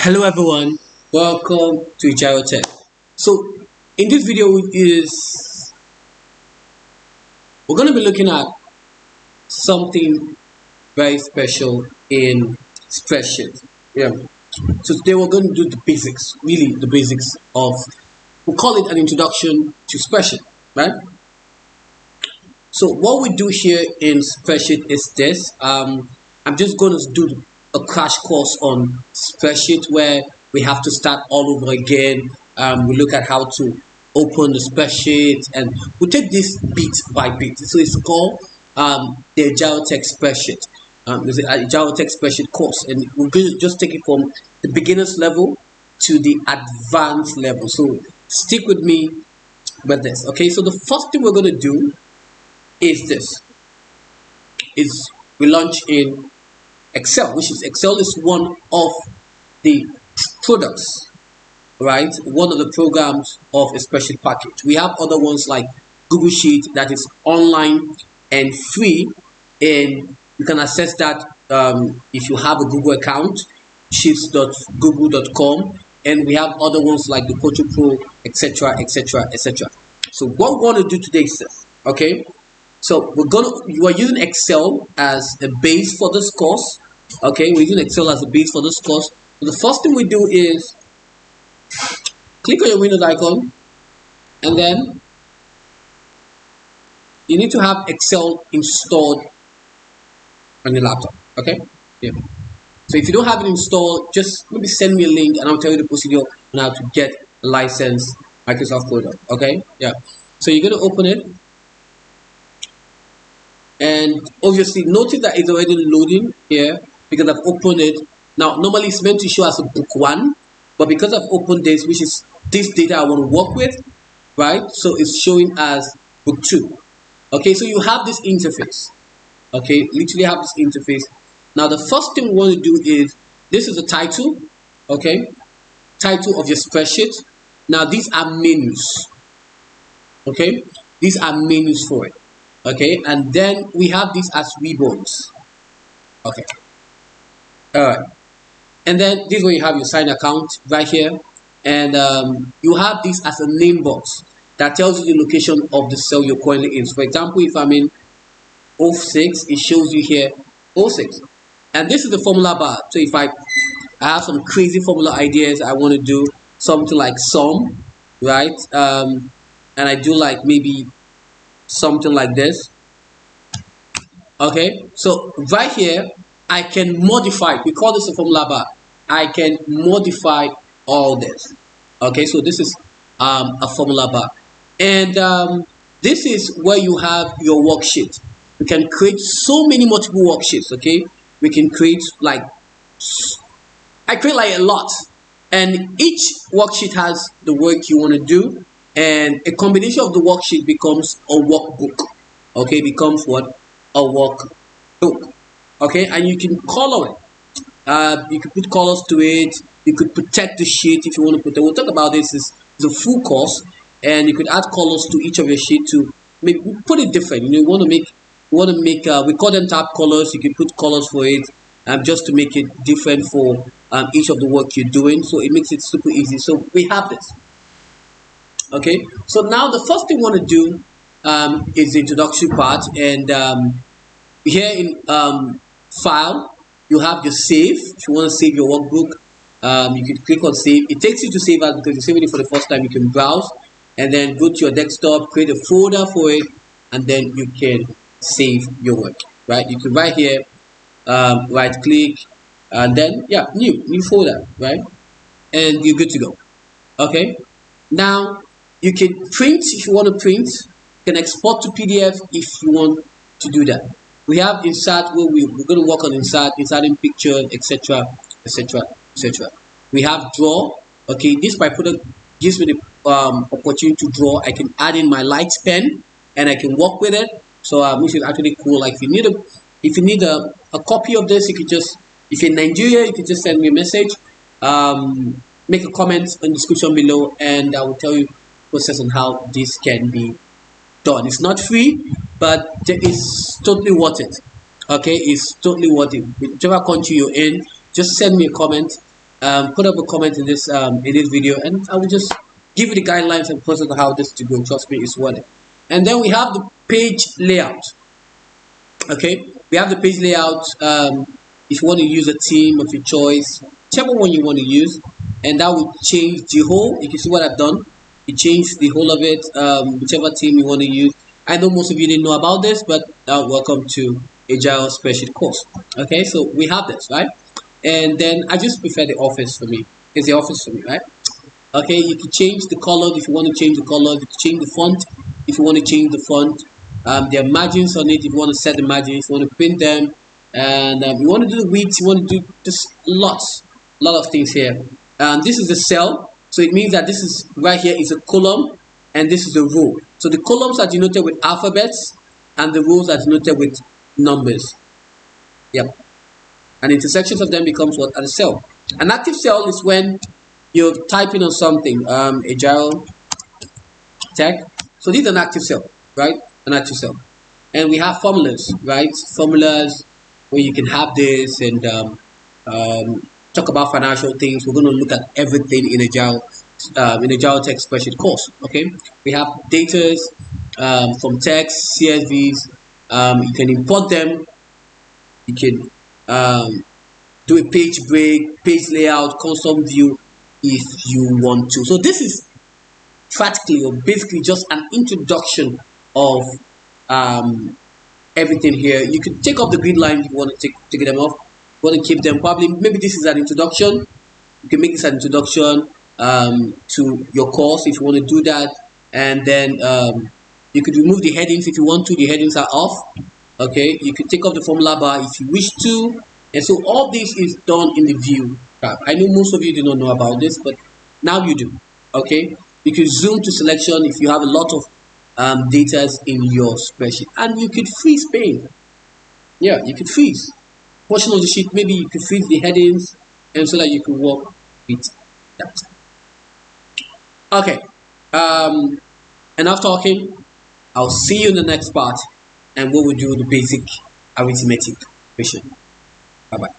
Hello everyone, welcome to Tech. So in this video we're going to be looking at something very special in spreadsheet. Yeah. So today we're going to do the basics, really the basics of, we'll call it an introduction to spreadsheet, right? So what we do here in spreadsheet is this. I'm just going to do a crash course on spreadsheet where we have to start all over again. We look at how to open the spreadsheet and we'll take this bit by bit. So it's called the Tech spreadsheet. It's a Tech spreadsheet course, and we're going to just take it from the beginners level to the advanced level. So stick with me with this. Okay, so the first thing we're going to do is this. We launch in Excel, which is Excel is one of the products, right? One of the programs of a spreadsheet package. We have other ones like Google Sheet that is online and free, and you can access that if you have a Google account, sheets.google.com, and we have other ones like the Portal Pro, etc., etc., etc. So what we want to do today is this, okay? So you are using Excel as a base for this course. Okay, we're using Excel as a base for this course. So the first thing we do is click on your Windows icon, and then you need to have Excel installed on your laptop. Okay, yeah. So if you don't have it installed, just maybe send me a link and I'll tell you the procedure on how to get a licensed Microsoft product. Okay, yeah. So you're going to open it. And obviously notice that it's already loading here because I've opened it. Now normally it's meant to show as a book 1, but because I've opened this, which is this data I want to work with, right? So it's showing as book 2. Okay, so you have this interface. Okay, literally have this interface. Now the first thing we want to do is, this is the title, okay? Title of your spreadsheet. Now these are menus. Okay, these are menus for it. Okay, and then we have these as ribbons. Okay, all right, and then this is where you have your sign account right here, and you have this as a name box that tells you the location of the cell you're currently in. So for example, if I'm in 06, it shows you here 06, and this is the formula bar. So if I have some crazy formula ideas, I want to do something like sum, right? And I do like maybe something like this. Okay, so right here I can modify. We call this a formula bar. I can modify all this. Okay, so this is a formula bar, and this is where you have your worksheet. We can create so many multiple worksheets. Okay, we can create I create like a lot, and each worksheet has the work you want to do. And a combination of the worksheet becomes a workbook. Okay, becomes what? A workbook. Okay, and you can color it. You can put colors to it. You could protect the sheet if you want to put it. We'll talk about this. It's a full course, and you could add colors to each of your sheet to maybe put it different. You know, you want to make. We call them tab colors. You can put colors for it, just to make it different for each of the work you're doing. So it makes it super easy. So we have this. Okay, so now the first thing we want to do is the introductory part, and here in file you have your save. If you want to save your workbook, you can click on save. It takes you to save as because you're saving it for the first time. You can browse and then go to your desktop, create a folder for it, and then you can save your work. Right, you can right here right click and then new folder, right, and you're good to go. Okay, now you can print if you want to print. You can export to PDF if you want to do that. We have insert where we're going to work on inserting pictures, etc., etc., etc. We have draw. Okay, this by product gives me the opportunity to draw. I can add in my light pen and I can work with it. So which is actually cool. Like if you need a copy of this, you can just, if you're in Nigeria, you can just send me a message. Make a comment in the description below, and I will tell you process on how this can be done. It's not free, but it's totally worth it. Okay, it's totally worth it. Whichever country you're in, just send me a comment put up a comment in this video, and I will just give you the guidelines and process of how this to go. Trust me, it's worth it. And then we have the page layout. Okay, we have the page layout. If you want to use a theme of your choice, whichever one you want to use, and that will change the whole. You can see what I've done. It changed the whole of it. Whichever theme you want to use. I know most of you didn't know about this, but welcome to Agile Spreadsheet Course. Okay, so we have this, right? And then I just prefer the office for me. It's the office for me, right? Okay, you can change the color if you want to change the color. You can change the font if you want to change the font. There are margins on it if you want to set the margins, you want to print them, and you want to do the width, you want to do just a lot of things here. This is the cell, so it means that this is right here is a column, and this is a row. So the columns are denoted with alphabets, and the rows are denoted with numbers. Yep. And intersections of them becomes what? A cell. An active cell is when you're typing on something, agile tech. So this is an active cell, right? An active cell. And we have formulas, right? Formulas where you can have this and talk about financial things. We're going to look at everything in Agile Tech Spreadsheet course. Okay, we have datas from text, CSVs. You can import them. You can do a page break, page layout, custom view if you want to. So this is practically or basically just an introduction of everything here. You can take off the grid line if you want to take them off. If you want to keep them, probably maybe this is an introduction. You can make this an introduction to your course if you want to do that, and then you could remove the headings if you want to. The headings are off. Okay, you can take off the formula bar if you wish to, and so all this is done in the view tab. I know most of you do not know about this, but now you do. Okay, you can zoom to selection if you have a lot of data in your spreadsheet, and you could freeze pane. Yeah, you could freeze portion of the sheet. Maybe you could freeze the headings, and so that you can work with that. Okay, enough talking. I'll see you in the next part, and we will do the basic arithmetic question. Bye bye.